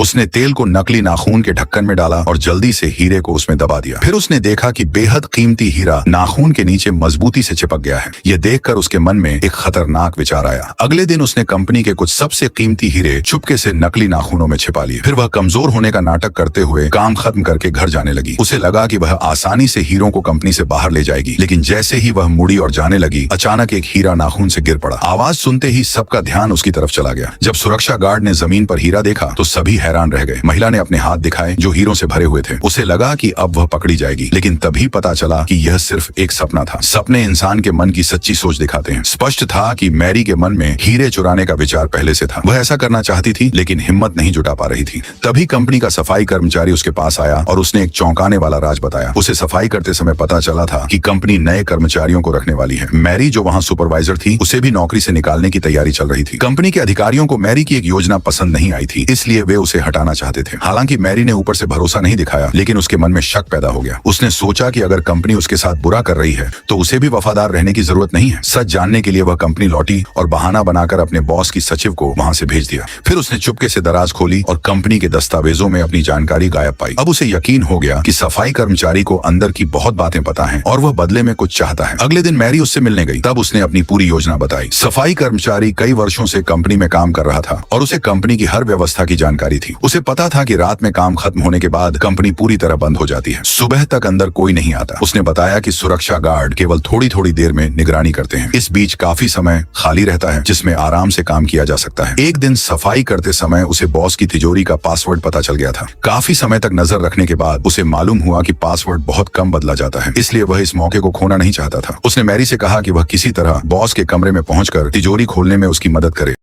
उसने तेल को नकली नाखून के ढक्कन में डाला और जल्दी से हीरे को उसमें दबा दिया। फिर उसने देखा कि बेहद कीमती हीरा नाखून के नीचे मजबूती से चिपक गया है। यह देखकर उसके मन में एक खतरनाक विचार आया। अगले दिन उसने कंपनी के कुछ सबसे कीमती हीरे चुपके से नकली नाखूनों में छिपा लिए। फिर वह कमजोर होने का नाटक करते हुए काम खत्म करके घर जाने लगी। उसे लगा कि वह आसानी से हीरों को कंपनी से बाहर ले जाएगी, लेकिन जैसे ही वह मुड़ी और जाने लगी, अचानक एक हीरा नाखून से गिर पड़ा। आवाज सुनते ही सबका ध्यान उसकी तरफ चला गया। जब सुरक्षा गार्ड ने जमीन पर हीरा देखा तो सभी हैरान रह गए। महिला ने अपने हाथ दिखाए जो हीरों से भरे हुए थे। उसे लगा कि अब वह पकड़ी जाएगी, लेकिन तभी पता चला कि यह सिर्फ एक सपना था। सपने इंसान के मन की सच्ची सोच दिखाते हैं। स्पष्ट था कि मैरी के मन में हीरे चुराने का विचार पहले से था। वह ऐसा करना चाहती थी, लेकिन हिम्मत नहीं जुटा पा रही थी। तभी कंपनी का सफाई कर्मचारी उसके पास आया और उसने एक चौंकाने वाला राज बताया। उसे सफाई करते समय पता चला था कि कंपनी नए कर्मचारियों को रखने वाली है। मैरी जो वहाँ सुपरवाइजर थी, उसे भी नौकरी से निकालने की तैयारी चल रही थी। कंपनी के अधिकारियों को मैरी की एक योजना पसंद नहीं आई थी, इसलिए वे उसे हटाना चाहते थे। हालांकि मैरी ने ऊपर से भरोसा नहीं दिखाया, लेकिन उसके मन में शक पैदा हो गया। उसने सोचा कि अगर कंपनी उसके साथ बुरा कर रही है तो उसे भी वफादार रहने की जरूरत नहीं है। सच जानने के लिए वह कंपनी लौटी और बहाना बनाकर अपने बॉस की सचिव को वहां से भेज दिया। फिर उसने चुपके से दराज खोली और कंपनी के दस्तावेजों में अपनी जानकारी गायब पाई। अब उसे यकीन हो गया कि सफाई कर्मचारी को अंदर की बहुत बातें पता है और वह बदले में कुछ चाहता है। अगले दिन मैरी उससे मिलने गई। तब उसने अपनी पूरी योजना बताई। सफाई कर्मचारी कई वर्षों से कंपनी में काम कर रहा था और उसे कंपनी की हर व्यवस्था की जानकारी थी। उसे पता था कि रात में काम खत्म होने के बाद कंपनी पूरी तरह बंद हो जाती है। सुबह तक अंदर कोई नहीं आता। उसने बताया कि सुरक्षा गार्ड केवल थोड़ी थोड़ी देर में निगरानी करते हैं। इस बीच काफी समय खाली रहता है जिसमें आराम से काम किया जा सकता है। एक दिन सफाई करते समय उसे बॉस की तिजोरी का पासवर्ड पता चल गया था। काफी समय तक नजर रखने के बाद उसे मालूम हुआ कि पासवर्ड बहुत कम बदला जाता है, इसलिए वह इस मौके को खोना नहीं चाहता था। उसने मैरी से कहा कि वह किसी तरह बॉस के कमरे में पहुंचकर तिजोरी खोलने में उसकी मदद करे।